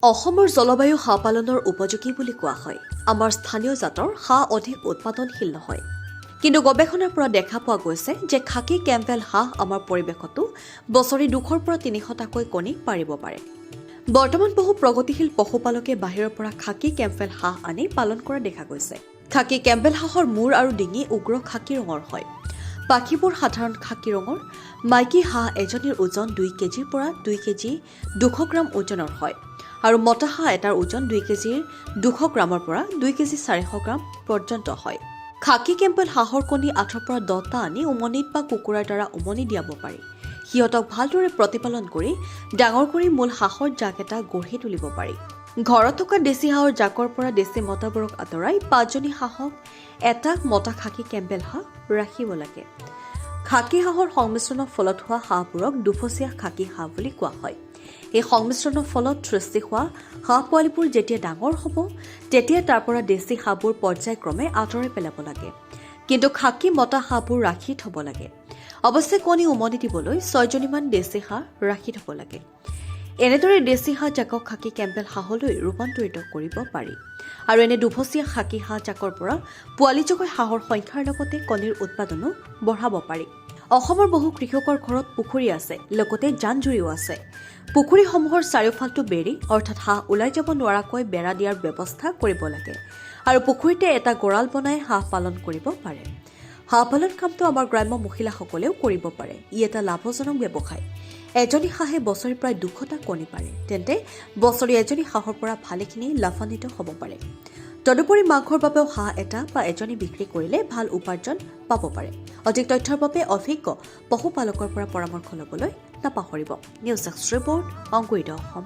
অসমৰ জলবায়ু হাঁহ পালনৰ উপযোগী বুলি কোৱা হয়। আমাৰ স্থানীয় জাতৰ হাঁহ অধিক উৎপাদনশীল নহয়। কিন্তু গৱেষণাৰ পৰা দেখা পোৱা গৈছে যে খাকী কেম্পবেল হাঁহ আমাৰ পৰিৱেশতো বছৰি 200ৰ পৰা 300টাকৈ কণী পাৰিব পাৰে। বৰ্তমান বহু প্ৰগতিশীল পশুপালকে বাহিৰৰ পৰা খাকী কেম্পবেল হাঁহ আনি পালন কৰা দেখা গৈছে। খাকী কেম্পবেল হাঁহৰ মূৰ আৰু ডিঙি উগ্ৰ খাকী ৰঙৰ হয়। পাখিবোৰ সাধাৰণ খাকী ৰঙৰ। মাইকী হাঁহ এজনীৰ ওজন 2 কেজিৰ পৰা 2 কেজি 200 গ্ৰাম ওজনৰ হয় আৰু মতা হাঁহ এটাৰ ওজন 2 কেজিৰ 200 গ্ৰামৰ পৰা 2 কেজি 400 গ্ৰাম পৰ্যন্ত হয়। খাকী কেম্পবেল হাঁহৰ কণী 8ৰ পৰা 10টা আনি উমনিত বা কুকুৰাৰ দ্বাৰা উমনি দিয়াব পাৰি। সিহঁতক ভালদৰে প্ৰতিপালন কৰি ডাঙৰ কৰি মূল হাঁহৰ জাক এটা গঢ়ি তুলিব পাৰি। ঘৰত থকা দেশী হাঁহৰ জাকৰ পৰা দেশী মতাবোৰক আঁতৰাই 5জনী হাঁহক এটা মতা খাকী কেম্পবেল হাঁহ ৰাখিব লাগে। খাকী হাঁহৰ সংমিশ্ৰণৰ ফলত হোৱা হাঁহবোৰক দুফচীয়া খাকী হাঁহ বুলি কোৱা হয়। এই সংমিশ্ৰণৰ ফলত সৃষ্টি হোৱা হাঁহ পোৱালিবোৰ যেতিয়া ডাঙৰ হ'ব তেতিয়া তাৰ পৰা দেশী হাঁহবোৰ পৰ্যায়ক্ৰমে আঁতৰাই পেলাব লাগে। কিন্তু খাকী মতা হাঁহবোৰ ৰাখি থ'ব লাগে। অৱশ্যে কণী উমনি দিবলৈ 6জনীমান দেশী হাঁহ ৰাখি থ'ব লাগে। এনেদৰে দেশী হাঁহ জাকক খাকী কেম্পবেল হাঁহলৈ ৰূপান্তৰিত কৰিব পাৰি আৰু এনে দুফচীয়া খাকী হাঁহ জাকৰ পৰা পোৱালি জগোৱা হাঁহৰ সংখ্যাৰ লগতে কণীৰ উৎপাদনো বঢ়াব পাৰি। অসমৰ বহু কৃষকৰ ঘৰত পুখুৰী আছে, লগতে জান-জুৰিও আছে। পুখুৰীসমূহৰ চাৰিওফালটো বেৰি অৰ্থাৎ হাঁহ ওলাই যাব নোৱাৰাকৈ বেৰা দিয়াৰ ব্যৱস্থা কৰিব লাগে আৰু পুখুৰীতে এটা গঁৰাল বনাই হাঁহ পালন কৰিব পাৰে। হাঁহ পালন কামটো আমাৰ গ্ৰাম্য মহিলাসকলেও কৰিব পাৰে। ই এটা লাভজনক ব্যৱসায়। এজনী হাঁহে বছৰি প্ৰায় 200টা কণী পাৰে। তেন্তে বছৰি এজনী হাঁহৰ পৰা ভালেখিনি লাভান্বিত হ'ব পাৰে। তদুপৰি মাংসৰ বাবেও হাঁহ এটা বা এজনী বিক্ৰী কৰিলে ভাল উপাৰ্জন পাব পাৰে। অধিক তথ্যৰ বাবে অভিজ্ঞ পশুপালকৰ পৰা পৰামৰ্শ ল'বলৈ নাপাহৰিব। নিউজ ডেস্ক ৰিপৰ্ট, অংকুৰিত অসম।